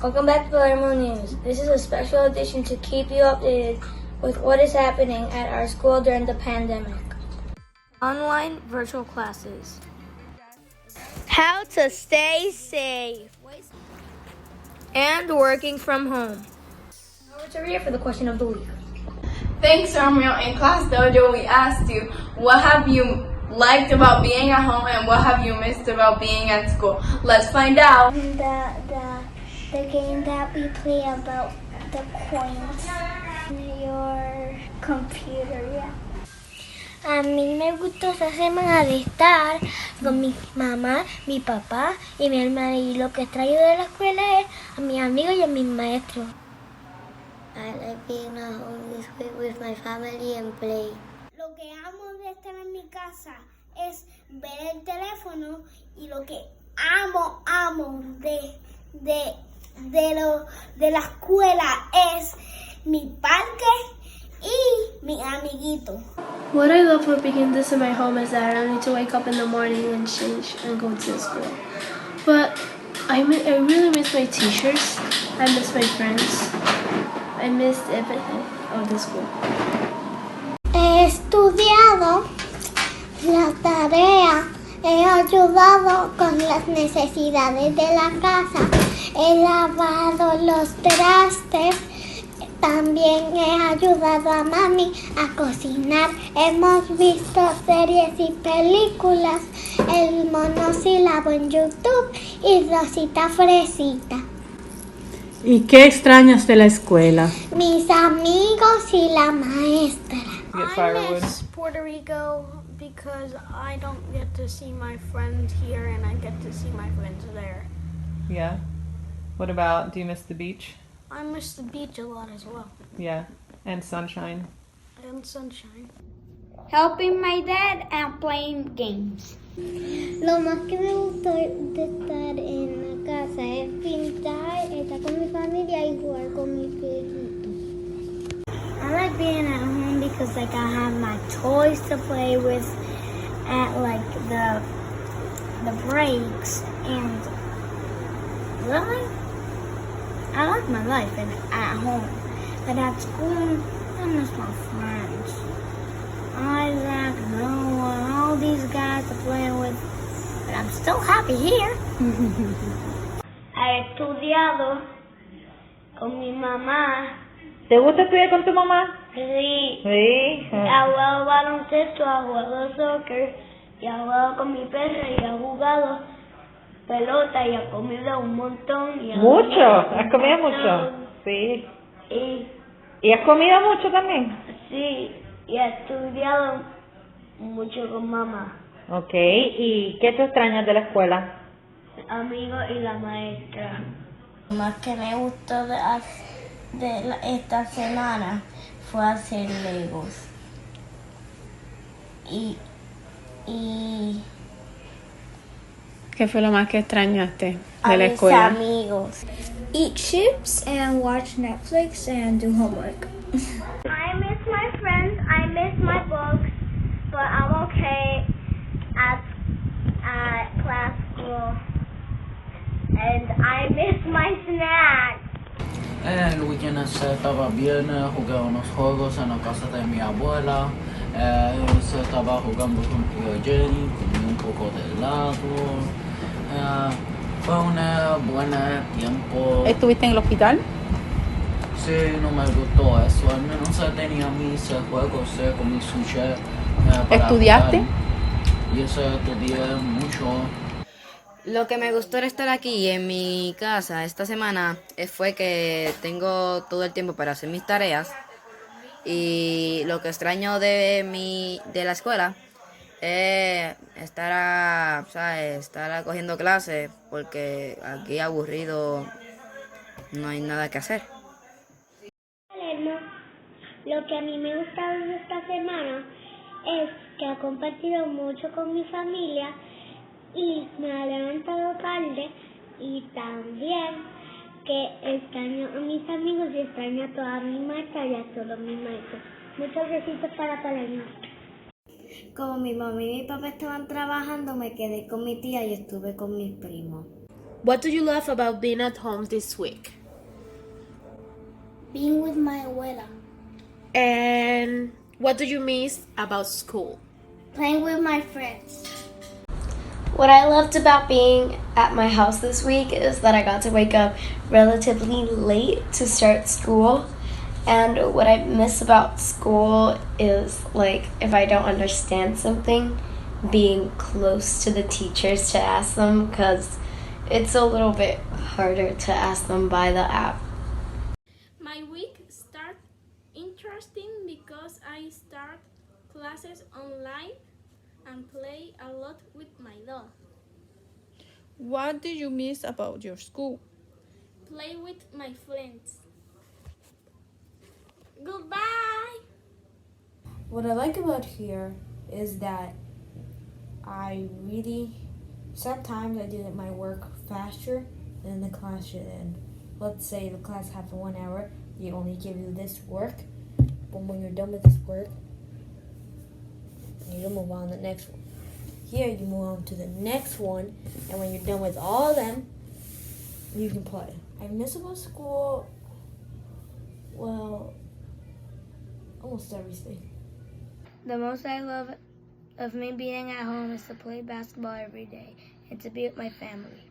Welcome back to Palermo News. This is a special edition to keep you updated with what is happening at our school during the pandemic. Online virtual classes. How to stay safe. And working from home. Now it's Rhea for the question of the week. Thanks, Romeo. In Class Dojo, we asked you, what have you liked about being at home and what have you missed about being at school? Let's find out. The game that we play about the coins in your computer, yeah. A mí me gustó esa semana de estar con mi mamá, mi papá y mi hermana, y lo que extraño de la escuela es a mis amigos y a mis maestros. I like being at home this week with my family and play. Lo que amo de estar en mi casa es ver el teléfono, y lo que amo de la escuela es mi parque y mi amiguito. What I love for being this in my home is that I don't need to wake up in the morning and change and go to school. But I really miss my teachers. I miss my friends. I missed everything of the school. He estudiado la tarea, he ayudado con las necesidades de la casa, he lavado los trastes, también he ayudado a mami a cocinar. Hemos visto series y películas, el monosílabo en YouTube y Rosita Fresita. ¿Y qué extrañas de la escuela? Mis amigos y la maestra. I miss Puerto Rico because I don't get to see my friends here and I get to see my friends there. Yeah. What about, do you miss the beach? I miss the beach a lot as well. Yeah. And sunshine? And sunshine. Helping my dad and playing games. Lo más que me gustó de estar en la casa es pintar, estar con mi familia y jugar con mis perritos. I like being at home because I have my toys to play with at like the breaks, and really, I like my life at home. But at school, I miss my friends. Isaac, Noah, all these guys to play with, but I'm still happy here. He estudiado con mi mamá. ¿Te gusta estudiar con tu mamá? Sí. Sí. He jugado baloncesto, he jugado soccer, y he jugado con mi perro, y he jugado pelota, y he comido un montón. ¿Mucho? ¿Has comido mucho? Sí. ¿Y has comido mucho también? Sí, y he estudiado mucho con mamá. Ok. ¿Y qué te extrañas de la escuela? Amigos y la maestra. Lo más que me gustó esta semana fue hacer Legos. Y ¿Qué fue lo más que extrañaste a de la mis escuela? amigos. Eat chips and watch Netflix and do homework. I miss my friends, I miss my books, but I'm okay at class school. And I miss my snacks. El weekend se estaba bien, jugué unos juegos en la casa de mi abuela, se estaba jugando con tío Jenny, comí un poco de helado, fue un buen tiempo. ¿Estuviste en el hospital? Sí, no me gustó eso, al menos tenía mis juegos con mi sushi para ¿Estudiaste? jugar, y eso estudié mucho. Lo que me gustó de estar aquí en mi casa esta semana fue que tengo todo el tiempo para hacer mis tareas, y lo que extraño de la escuela es estar cogiendo clases, porque aquí aburrido no hay nada que hacer. Palermo, lo que a mí me gusta de esta semana es que he compartido mucho con mi familia y me ha levantado tarde, y también que extraño a mis amigos y extraño a todas mis maestras y a todos mis maestros. Muchos besitos para Palermo. Como mi mamá y mi papá estaban trabajando, me quedé con mi tía y estuve con mis primos. What do you love about being at home this week? Being with my abuela. And what do you miss about school? Playing with my friends. What I loved about being at my house this week is that I got to wake up relatively late to start school. And what I miss about school is, like, if I don't understand something, being close to the teachers to ask them, because it's a little bit harder to ask them by the app. My week starts interesting because I start classes online and play a lot with my dog. What do you miss about your school? Play with my friends. Goodbye! What I like about here is that sometimes I do my work faster than the class should end. Let's say the class has 1 hour, they only give you this work, but when you're done with this work, you move on to the next one. Here you move on to the next one, and when you're done with all of them, you can play. I miss about school, well, almost everything. The most I love of me being at home is to play basketball every day and to be with my family.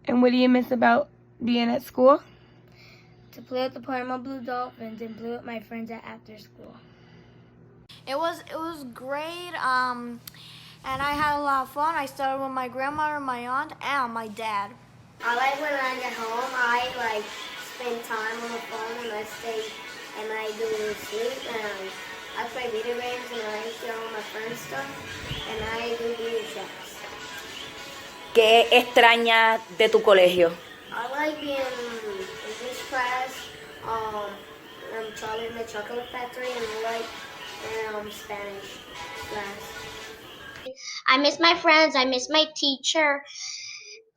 And what do you miss about being at school? To play with the Palermo Blue Dolphins and play with my friends at after school. It was great, and I had a lot of fun. I started with my grandmother, my aunt, and my dad. I like when I get home, I spend time on the phone and I do sleep and I play video games and I share all my friends stuff and I do video chats. ¿Qué extrañas de tu colegio? I like being in English class, Charlie in the Chocolate Factory, and I like Spanish class. I miss my friends, I miss my teacher,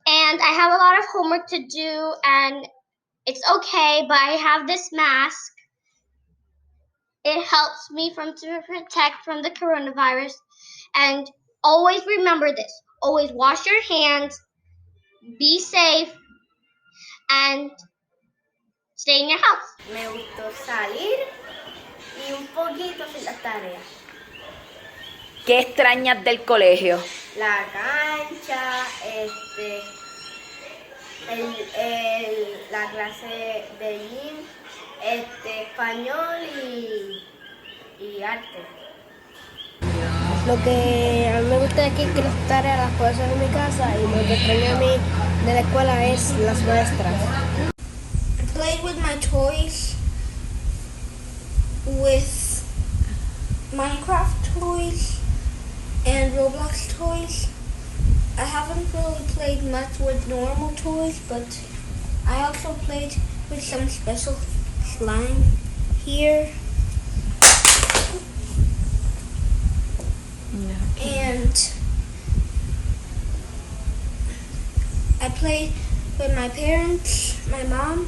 and I have a lot of homework to do, and it's okay, but I have this mask. It helps me to protect from the coronavirus, and always remember this. Always wash your hands, be safe, and stay in your house. Me gustó salir y un poquito hacer las tareas. ¿Qué extrañas del colegio? La cancha, la clase de gym, español y arte. Lo que a mí me gusta aquí es que las tareas las puedo hacer en mi casa y lo que extraño a mí de la escuela es las maestras. I played with my toys, with Minecraft toys and Roblox toys. I haven't really played much with normal toys, but I also played with some special slime here. And I played with my parents, my mom,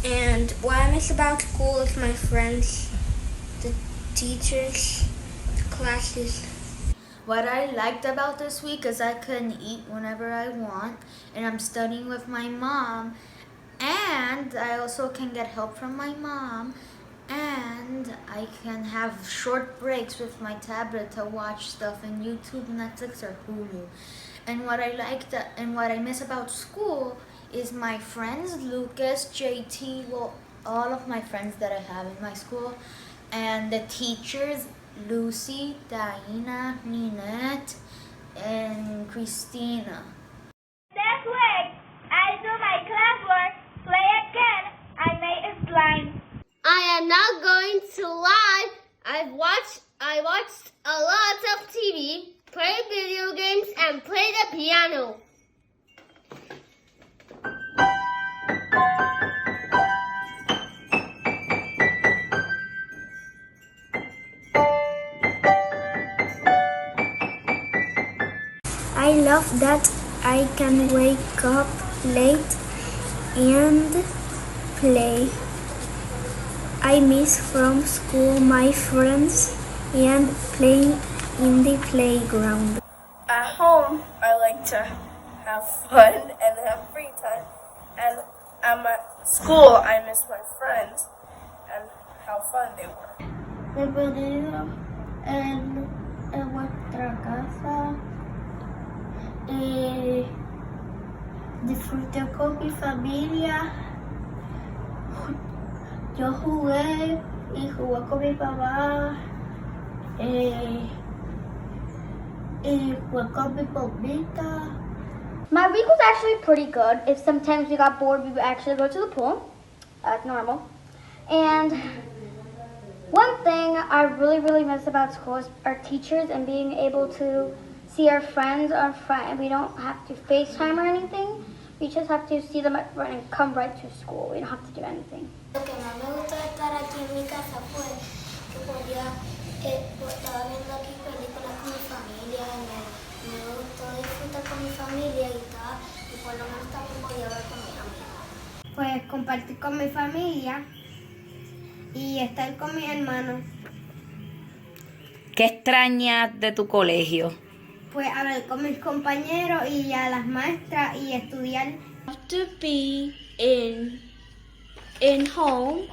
and what I miss about school is my friends, the teachers, the classes. What I liked about this week is I can eat whenever I want, and I'm studying with my mom, and I also can get help from my mom, and I can have short breaks with my tablet to watch stuff on YouTube, Netflix, or Hulu. And what I miss about school is my friends, Lucas, JT, well, all of my friends that I have in my school, and the teachers, Lucy, Diana, Ninette, and Christina. This week, I do my classwork, play again, I made a slime. I am not going to lie. I watched a lot of TV, played video games, and played the piano. I love that I can wake up late and play. I miss from school my friends and playing in the playground. At home, I like to have fun and have free time. And at school, I miss my friends and how fun they were. He podido en vuestra casa y disfruté con mi familia. Yo jugué y jugué con mi papá y jugué con mi mamita. My week was actually pretty good. If sometimes we got bored, we would actually go to the pool. That's normal. And one thing I really miss about school is our teachers and being able to see our friends. We don't have to FaceTime or anything. We just have to see them and come right to school. We don't have to do anything. Lo que más me gustó de estar aquí en mi casa fue que estaba viendo aquí películas con mi familia. Me gustó disfrutar con mi familia y por lo menos también podía ver con mis amigos. Pues compartir con mi familia y estar con mis hermanos. ¿Qué extrañas de tu colegio? Pues hablar con mis compañeros y a las maestras y estudiar. To be in home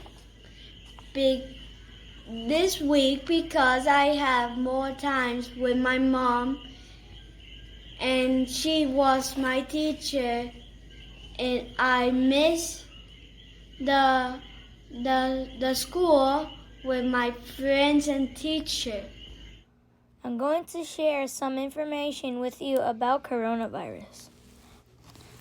this week because I have more times with my mom, and she was my teacher, and I miss the school with my friends and teacher. I'm going to share some information with you about coronavirus.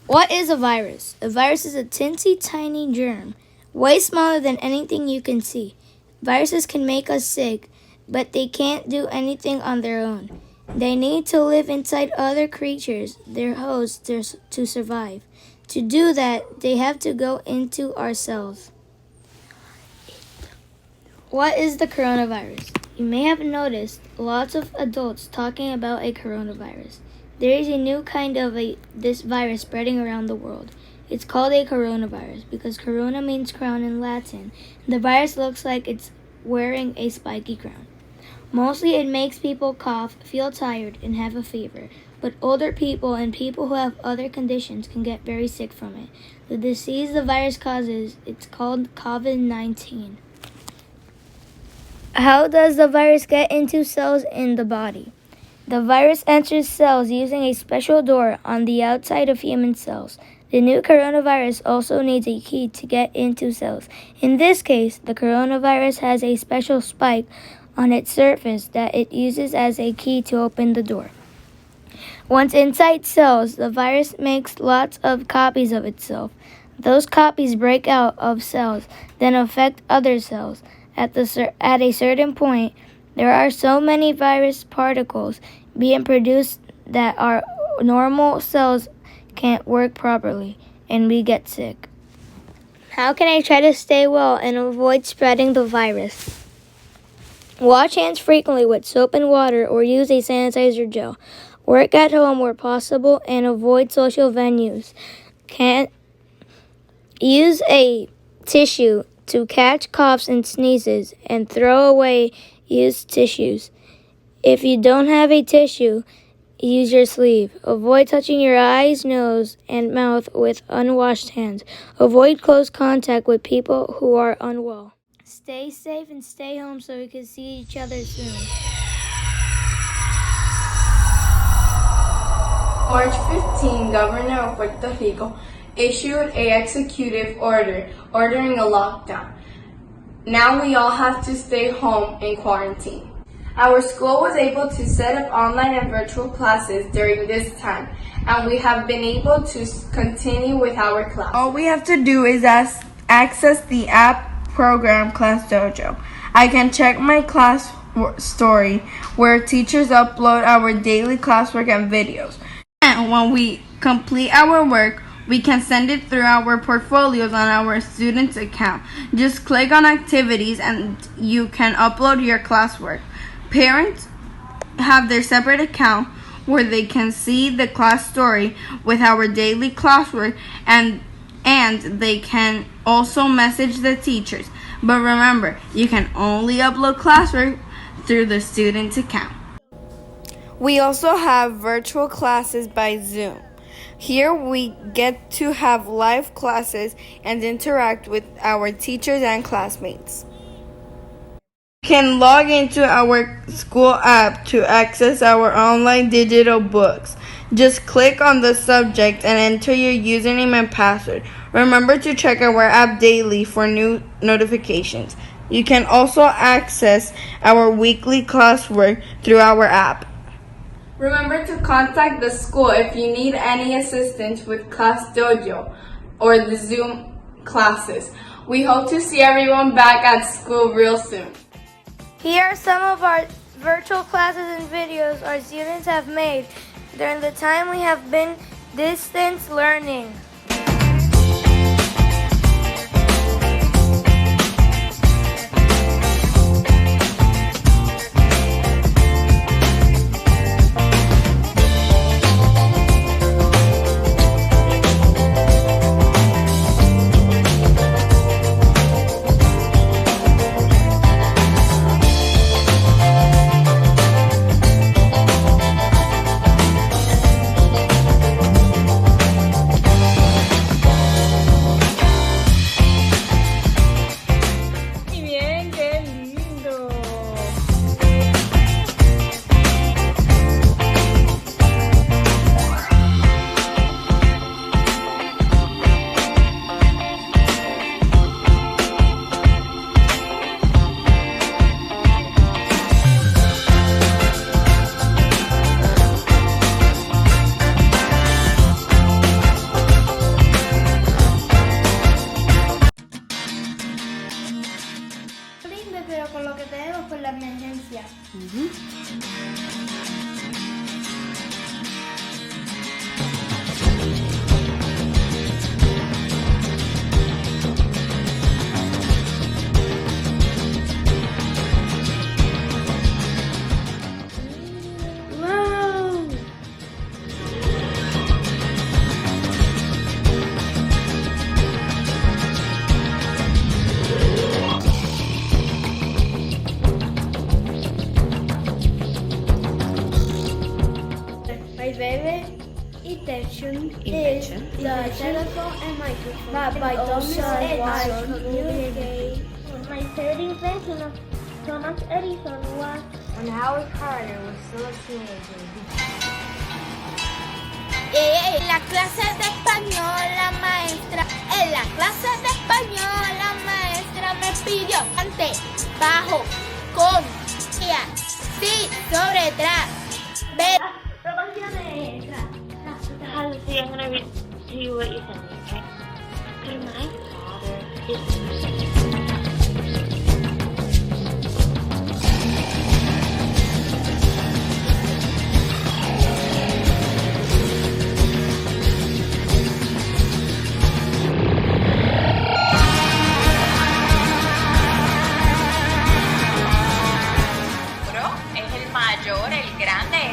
What is a virus? A virus is a teensy tiny germ, way smaller than anything you can see. Viruses can make us sick, but they can't do anything on their own. They need to live inside other creatures, their hosts, to survive. To do that, they have to go into our cells. What is the coronavirus? You may have noticed lots of adults talking about a coronavirus. There is a new kind of this virus spreading around the world. It's called a coronavirus because corona means crown in Latin. The virus looks like it's wearing a spiky crown. Mostly it makes people cough, feel tired, and have a fever. But older people and people who have other conditions can get very sick from it. The disease the virus causes, it's called COVID-19. How does the virus get into cells in the body? The virus enters cells using a special door on the outside of human cells. The new coronavirus also needs a key to get into cells. In this case, the coronavirus has a special spike on its surface that it uses as a key to open the door. Once inside cells, the virus makes lots of copies of itself. Those copies break out of cells, then affect other cells. At a certain point, there are so many virus particles being produced that our normal cells can't work properly, and we get sick. How can I try to stay well and avoid spreading the virus? Wash hands frequently with soap and water or use a sanitizer gel. Work at home where possible and avoid social venues. Can't use a tissue to catch coughs and sneezes and throw away used tissues. If you don't have a tissue, use your sleeve. Avoid touching your eyes, nose, and mouth with unwashed hands. Avoid close contact with people who are unwell. Stay safe and stay home so we can see each other soon. March 15, Governor of Puerto Rico issued an executive order ordering a lockdown. Now we all have to stay home in quarantine. Our school was able to set up online and virtual classes during this time, and we have been able to continue with our class. All we have to do is access the app program Class Dojo. I can check my class story where teachers upload our daily classwork and videos. And when we complete our work, we can send it through our portfolios on our students' account. Just click on activities and you can upload your classwork. Parents have their separate account where they can see the class story with our daily classwork and they can also message the teachers. But remember, you can only upload classwork through the student's account. We also have virtual classes by Zoom. Here we get to have live classes and interact with our teachers and classmates. You can log into our school app to access our online digital books. Just click on the subject and enter your username and password. Remember to check our app daily for new notifications. You can also access our weekly classwork through our app. Remember to contact the school if you need any assistance with Class Dojo or the Zoom classes. We hope to see everyone back at school real soon. Here are some of our virtual classes and videos our students have made during the time we have been distance learning. Pero con lo que tenemos por la emergencia. My favorite invention is the telephone and microphone. By Thomas Edison. My third invention of Thomas Edison was when Howard Carter was still a teenager. En la clase de español la maestra, en la clase de español la maestra me pidió ante, bajo, con, ya, sí, sobre, tras, ver. Honestly, I'm gonna read to you what you sent me, okay? Okay, my father is... Es el mayor, el grande.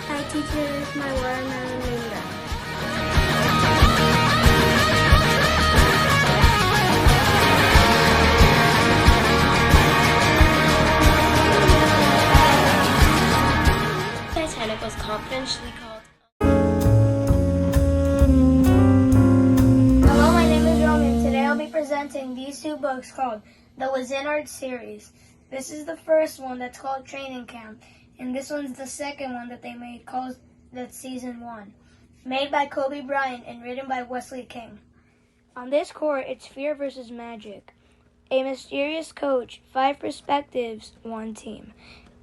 My teacher is my watermelon leader. Titanic was confidentially called. Hello, my name is Romeo, and today I'll be presenting these two books called the Wizenard series. This is the first one that's called Training Camp, and this one's the second one that they made called that's Season 1. Made by Kobe Bryant and written by Wesley King. On this court, it's fear versus magic. A mysterious coach, 5 perspectives, 1 team.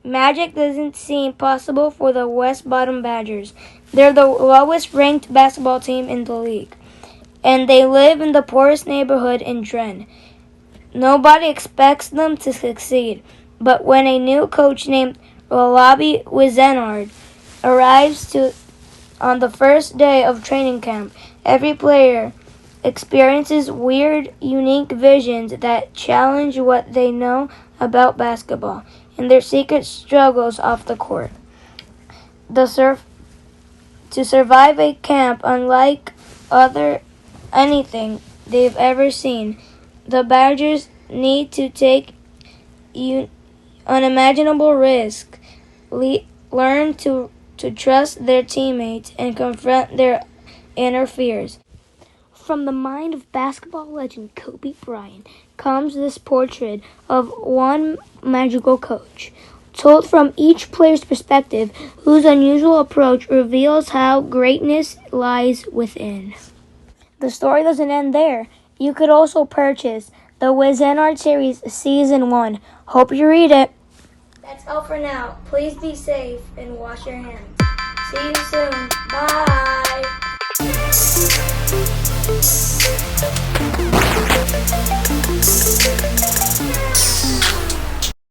Magic doesn't seem possible for the West Bottom Badgers. They're the lowest ranked basketball team in the league, and they live in the poorest neighborhood in Dren. Nobody expects them to succeed, but when a new coach named Lalabi Wizenard arrives on the first day of training camp, every player experiences weird, unique visions that challenge what they know about basketball and their secret struggles off the court. to survive a camp unlike anything they've ever seen. The Badgers need to take unimaginable risk, learn to trust their teammates, and confront their inner fears. From the mind of basketball legend Kobe Bryant comes this portrait of one magical coach, told from each player's perspective, whose unusual approach reveals how greatness lies within. The story doesn't end there. You could also purchase the Wizenard series Season 1. Hope you read it. That's all for now. Please be safe and wash your hands. See you soon. Bye.